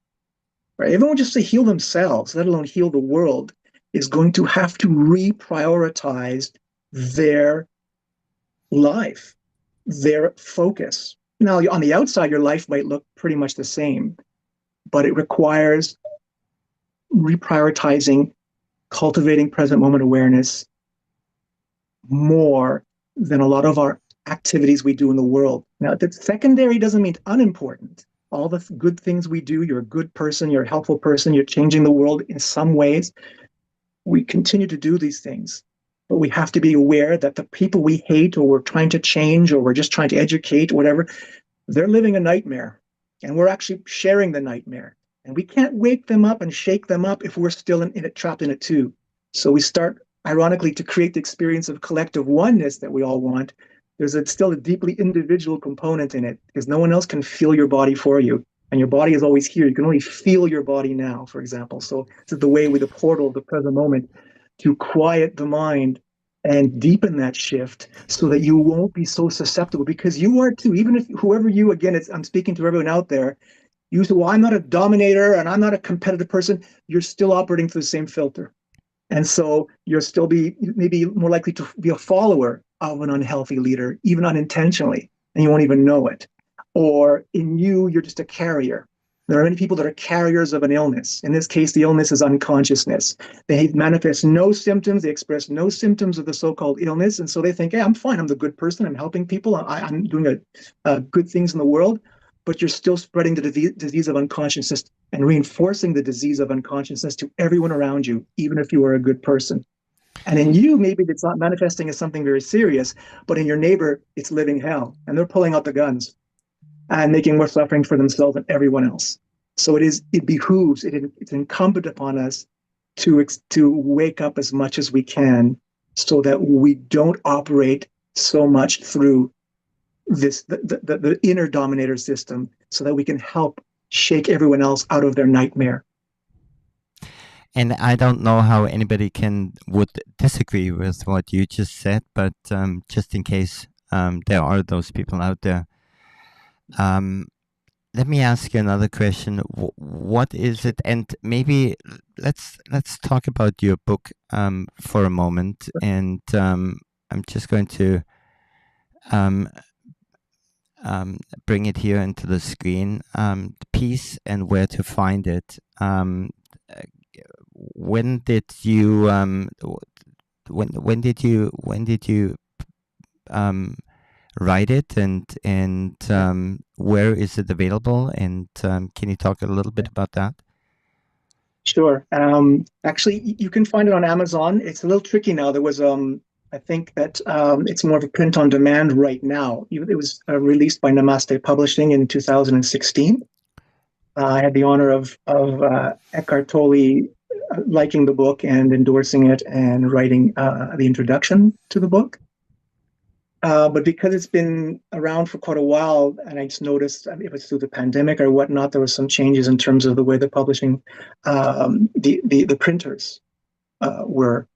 right? Everyone just to heal themselves, let alone heal the world, is going to have to reprioritize their life, their focus. Now, on the outside, your life might look pretty much the same, but it requires reprioritizing cultivating present moment awareness more than a lot of our activities we do in the world. Now, that secondary doesn't mean unimportant. All the good things we do, you're a good person, you're a helpful person, you're changing the world in some ways. We continue to do these things, but we have to be aware that the people we hate or we're trying to change or we're just trying to educate or whatever, they're living a nightmare, and we're actually sharing the nightmare. And we can't wake them up and shake them up if we're still in it, trapped in it too. So we start, ironically, to create the experience of collective oneness that we all want. There's still a deeply individual component in it because no one else can feel your body for you. And your body is always here. You can only feel your body now, for example. So this is the way with the portal of the present moment to quiet the mind and deepen that shift so that you won't be so susceptible, because you are too. Even if whoever you, again, I'm speaking to everyone out there, you say, well, I'm not a dominator and I'm not a competitive person. You're still operating through the same filter. And so you'll still be maybe more likely to be a follower of an unhealthy leader, even unintentionally, and you won't even know it. Or in you, you're just a carrier. There are many people that are carriers of an illness. In this case, the illness is unconsciousness. They manifest no symptoms. They express no symptoms of the so-called illness. And so they think, hey, I'm fine. I'm the good person. I'm helping people. I'm doing good things in the world. But you're still spreading the disease of unconsciousness and reinforcing the disease of unconsciousness to everyone around you, even if you are a good person. And in you, maybe it's not manifesting as something very serious, but in your neighbor, it's living hell. And they're pulling out the guns and making more suffering for themselves and everyone else. So it behooves, it's incumbent upon us to wake up as much as we can so that we don't operate so much through the inner dominator system, so that we can help shake everyone else out of their nightmare. And I don't know how anybody would disagree with what you just said, but just in case there are those people out there, let me ask you another question. What is it? And maybe let's talk about your book for a moment. And I'm just going to bring it here into the screen. Peace and Where to Find It. When did you write it, and where is it available? And can you talk a little bit about that? Sure. Actually, you can find it on Amazon. It's a little tricky now. There was I think that it's more of a print on demand right now. It was released by Namaste Publishing in 2016. I had the honor of Eckhart Tolle liking the book and endorsing it and writing the introduction to the book. But because it's been around for quite a while, and I just noticed, if it's through the pandemic or whatnot, there were some changes in terms of the way the publishing, the printers were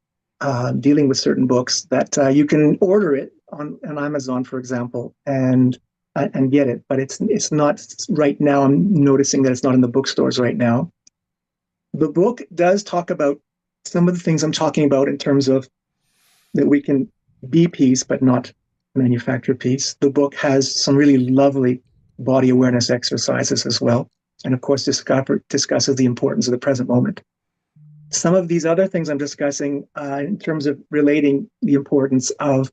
dealing with certain books, that you can order it on Amazon, for example, and get it. But it's not right now. I'm noticing that it's not in the bookstores right now. The book does talk about some of the things I'm talking about in terms of that we can be peace, but not manufacture peace. The book has some really lovely body awareness exercises as well. And of course, discusses the importance of the present moment. Some of these other things I'm discussing in terms of relating the importance of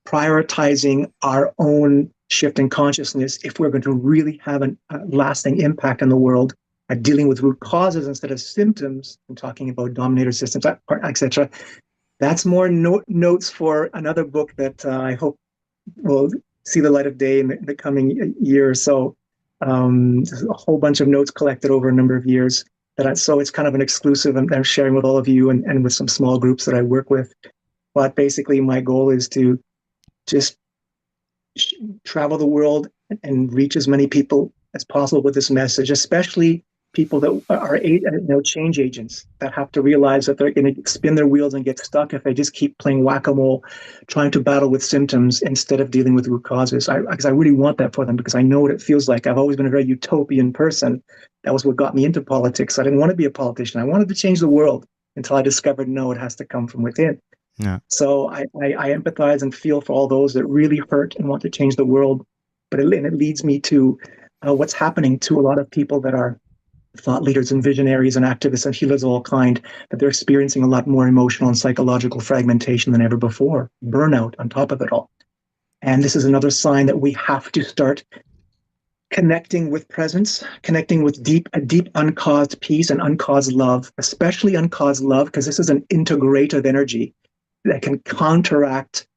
prioritizing our own shift in consciousness if we're going to really have a lasting impact in the world, at dealing with root causes instead of symptoms, and talking about dominator systems, etc. That's more notes for another book that I hope will see the light of day in the coming year or so. There's a whole bunch of notes collected over a number of years. So it's kind of an exclusive I'm sharing with all of you and with some small groups that I work with. But basically, my goal is to just travel the world and reach as many people as possible with this message, especially people that are change agents that have to realize that they're going to spin their wheels and get stuck if they just keep playing whack-a-mole, trying to battle with symptoms instead of dealing with root causes. Because I really want that for them, because I know what it feels like. I've always been a very utopian person. That was what got me into politics. I didn't want to be a politician. I wanted to change the world until I discovered, no, it has to come from within. Yeah. So I empathize and feel for all those that really hurt and want to change the world. But it leads me to what's happening to a lot of people that are thought leaders and visionaries and activists and healers of all kind, that they're experiencing a lot more emotional and psychological fragmentation than ever before, burnout on top of it all. And this is another sign that we have to start connecting with presence, connecting with a deep uncaused peace and uncaused love, especially uncaused love, because this is an integrative energy that can counteract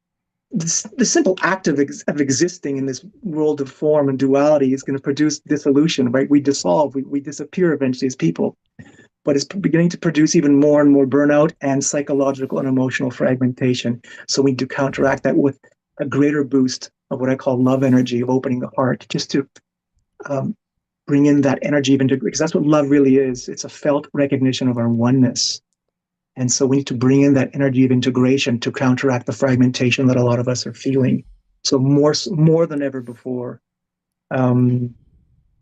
the simple act of existing in this world of form and duality is going to produce dissolution, right? We dissolve, we disappear eventually as people. But it's beginning to produce even more and more burnout and psychological and emotional fragmentation. So we need to counteract that with a greater boost of what I call love energy, of opening the heart, just to bring in that energy of integration, because that's what love really is. It's a felt recognition of our oneness. And so we need to bring in that energy of integration to counteract the fragmentation that a lot of us are feeling. So more than ever before. So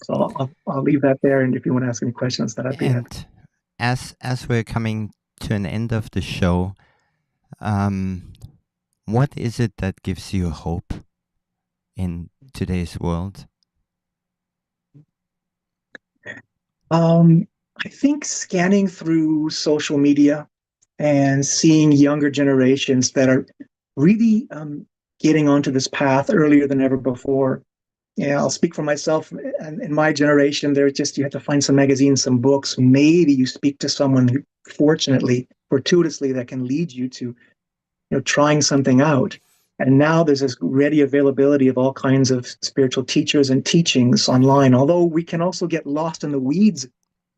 I'll leave that there. And if you want to ask any questions, that I'd be happy. As we're coming to an end of the show, what is it that gives you hope in today's world? I think scanning through social media and seeing younger generations that are really getting onto this path earlier than ever before. Yeah, I'll speak for myself. And in my generation, you have to find some magazines, some books. Maybe you speak to someone who, fortuitously, that can lead you to, trying something out. And now there's this ready availability of all kinds of spiritual teachers and teachings online. Although we can also get lost in the weeds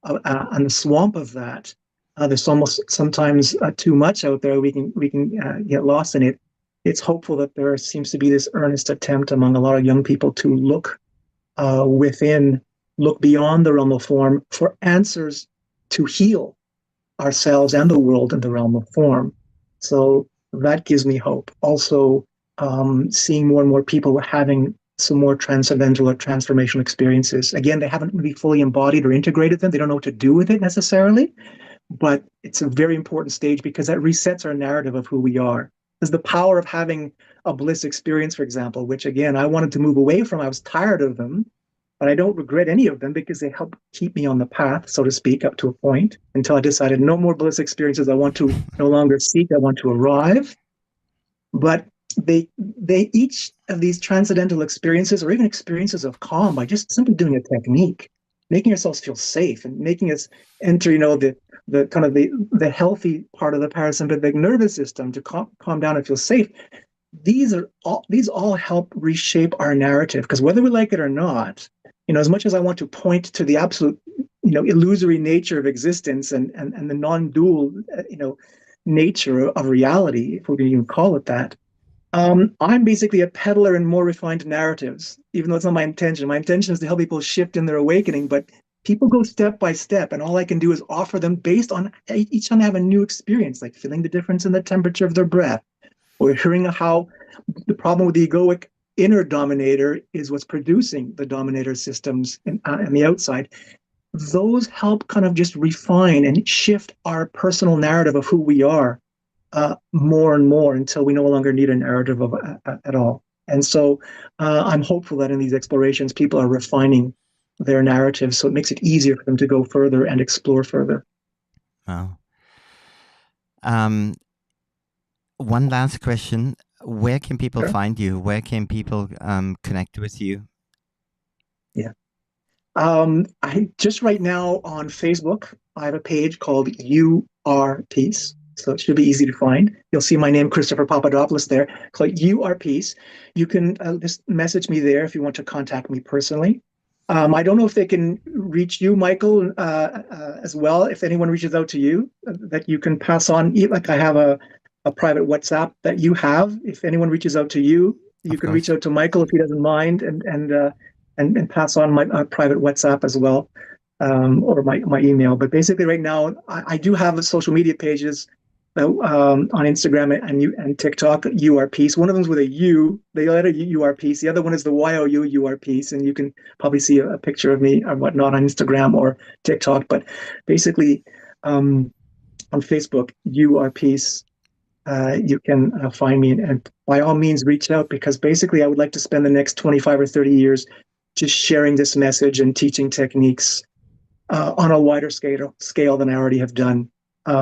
and the swamp of that. There's almost sometimes too much out there. We can get lost in it. It's hopeful that there seems to be this earnest attempt among a lot of young people to look within, look beyond the realm of form for answers to heal ourselves and the world in the realm of form. So that gives me hope. Also, seeing more and more people having some more transcendental or transformational experiences. Again, they haven't really fully embodied or integrated them. They don't know what to do with it necessarily, but it's a very important stage because that resets our narrative of who we are. There's the power of having a bliss experience, for example, which again, I wanted to move away from. I was tired of them, but I don't regret any of them because they help keep me on the path, so to speak, up to a point until I decided no more bliss experiences. I want to no longer seek. I want to arrive. But they each of these transcendental experiences, or even experiences of calm, by just simply doing a technique, making ourselves feel safe and making us enter, the kind of the healthy part of the parasympathetic nervous system to calm down and feel safe. These all help reshape our narrative, because whether we like it or not, as much as I want to point to the absolute, illusory nature of existence and the non-dual, nature of reality, if we can even call it that, I'm basically a peddler in more refined narratives, even though it's not my intention. My intention is to help people shift in their awakening, but people go step by step, and all I can do is offer them based on each time they have a new experience, like feeling the difference in the temperature of their breath, or hearing how the problem with the egoic inner dominator is what's producing the dominator systems on the outside. Those help kind of just refine and shift our personal narrative of who we are more and more until we no longer need a narrative at all. And so I'm hopeful that in these explorations, people are refining their narratives, so it makes it easier for them to go further and explore further. Wow. One last question. Where can people find you? Where can people connect with you? Yeah. I just right now on Facebook, I have a page called You Are Peace. So it should be easy to find. You'll see my name, Christopher Papadopoulos, there. Click You Are Peace. You can just message me there if you want to contact me personally. I don't know if they can reach you, Michael, as well. If anyone reaches out to you, that you can pass on. Like I have a private WhatsApp that you have. If anyone reaches out to you, you can reach out to Michael if he doesn't mind, and pass on my private WhatsApp as well, or my email. But basically, right now, I do have social media pages on Instagram and TikTok. You Are Peace. One of them's with a U, the letter U, You Are Peace. The other one is the YOU, You Are Peace. And you can probably see a picture of me or whatnot on Instagram or TikTok. But basically, on Facebook, You Are Peace. You can find me, and by all means reach out, because basically I would like to spend the next 25 or 30 years just sharing this message and teaching techniques on a wider scale than I already have done,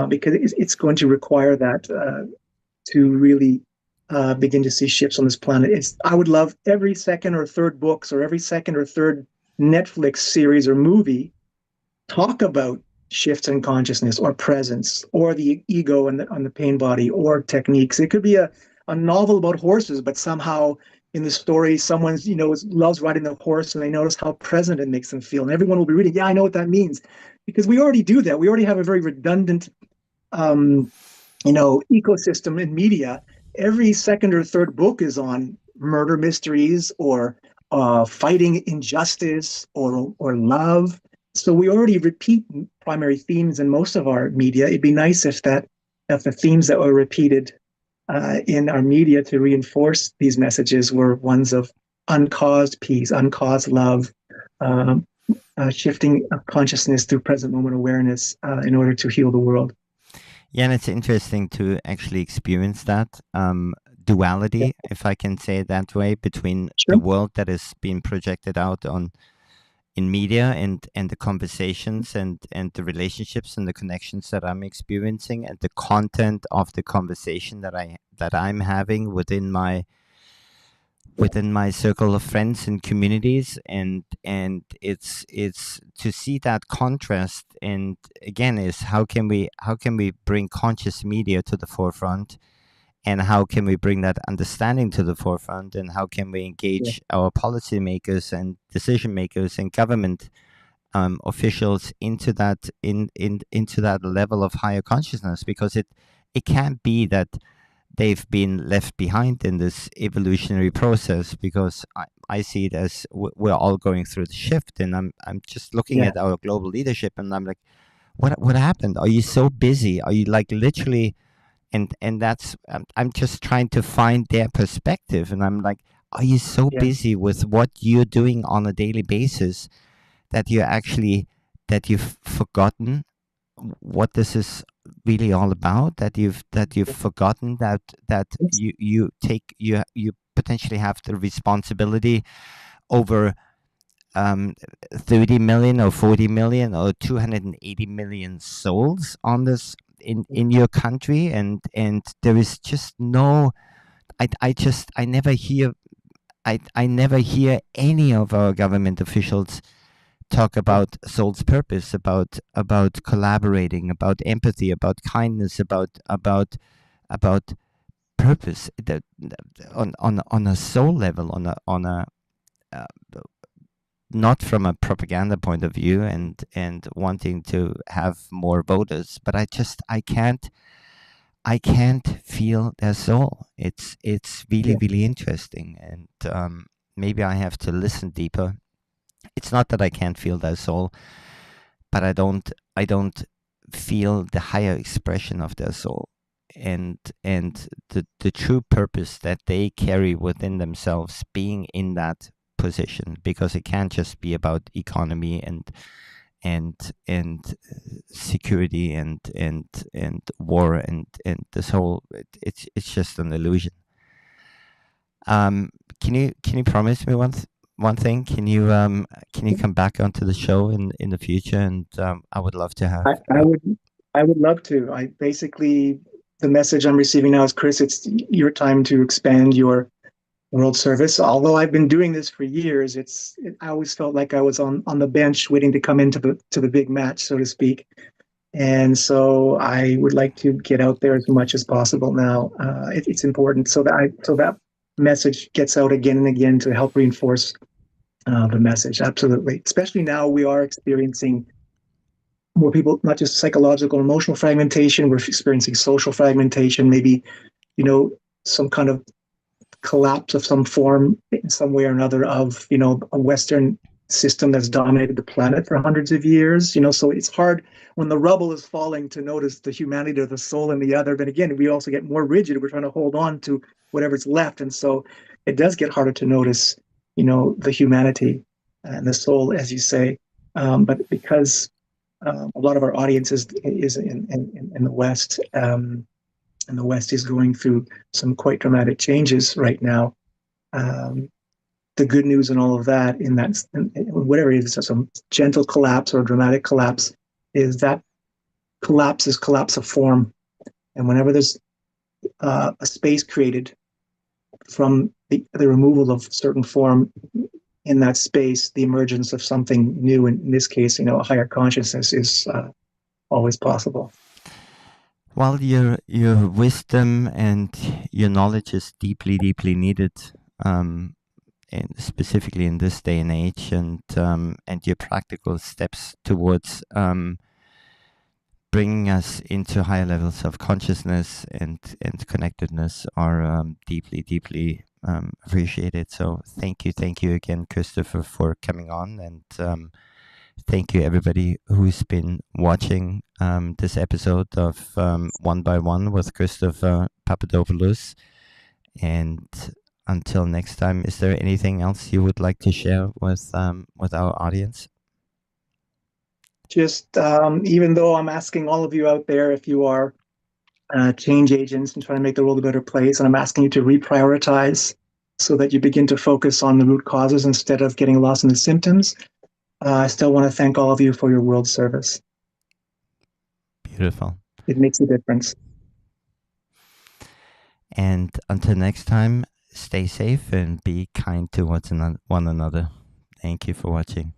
because it's going to require that to really begin to see shifts on this planet. I would love every second or third books or every second or third Netflix series or movie talk about shifts in consciousness or presence or the ego and on the pain body or techniques. It could be a novel about horses, but somehow in the story, someone's, loves riding the horse and they notice how present it makes them feel. And everyone will be reading, yeah, I know what that means. Because we already do that. We already have a very redundant, ecosystem in media. Every second or third book is on murder mysteries or fighting injustice or love. So we already repeat primary themes in most of our media. It'd be nice if the themes that were repeated in our media to reinforce these messages were ones of uncaused peace, uncaused love, shifting of consciousness through present moment awareness in order to heal the world. Yeah, and it's interesting to actually experience that duality, if I can say it that way, between the world that is being projected out in media and the conversations and the relationships and the connections that I'm experiencing, and the content of the conversation that I'm having within my circle of friends and communities, and it's to see that contrast. And again, is how can we bring conscious media to the forefront, and how can we bring that understanding to the forefront, and how can we engage our policymakers and decision makers and government officials into that into that level of higher consciousness, because it can't be that they've been left behind in this evolutionary process, because I see it as we're all going through the shift. And I'm just looking at our global leadership, and I'm like, what happened? Are you so busy? Are you like literally? And that's I'm just trying to find their perspective, and I'm like, are you so busy with what you're doing on a daily basis that you've forgotten what this is really all about? That you've forgotten that you potentially have the responsibility over 30 million or 40 million or 280 million souls on this in your country, and there is just no, I never hear any of our government officials talk about soul's purpose, about collaborating, about empathy, about kindness, about purpose, that on a soul level, on a not from a propaganda point of view and wanting to have more voters, but I can't feel their soul. It's really really interesting, and maybe I have to listen deeper. It's not that I can't feel their soul, but I don't feel the higher expression of their soul, and the true purpose that they carry within themselves, being in that position, because it can't just be about economy and security and war and this whole, it's just an illusion. Can you promise me one thing? Can you come back onto the show in the future? And I would love to have. I would love to. I basically, the message I'm receiving now is, Chris, it's your time to expand your world service. Although I've been doing this for years, I always felt like I was on the bench waiting to come into the big match, so to speak. And so I would like to get out there as much as possible now. It's important so that message gets out again and again to help reinforce the message. Absolutely. Especially now we are experiencing more people, not just psychological, emotional fragmentation. We're experiencing social fragmentation, maybe, some kind of collapse of some form in some way or another of, a Western system that's dominated the planet for hundreds of years. So it's hard when the rubble is falling to notice the humanity of the soul in the other. But again, we also get more rigid. We're trying to hold on to whatever's left. And so it does get harder to notice, the humanity and the soul, as you say. But because a lot of our audience is in the West, and the West is going through some quite dramatic changes right now. the good news and all of that in that, whatever it is, some gentle collapse or dramatic collapse, is that collapse is collapse of form. And whenever there's a space created from the removal of certain form in that space, the emergence of something new, in this case, a higher consciousness, is always possible. Well, your wisdom and your knowledge is deeply, deeply needed, specifically in this day and age, and your practical steps towards bringing us into higher levels of consciousness and connectedness are deeply, deeply appreciated. So thank you again, Christopher, for coming on, and thank you everybody who's been watching this episode of One by One with Christopher Papadopoulos. And until next time, is there anything else you would like to share with our audience? Just even though I'm asking all of you out there, if you are change agents and trying to make the world a better place, and I'm asking you to reprioritize so that you begin to focus on the root causes instead of getting lost in the symptoms, I still want to thank all of you for your world service. Beautiful. It makes a difference. And until next time, stay safe and be kind towards one another. Thank you for watching.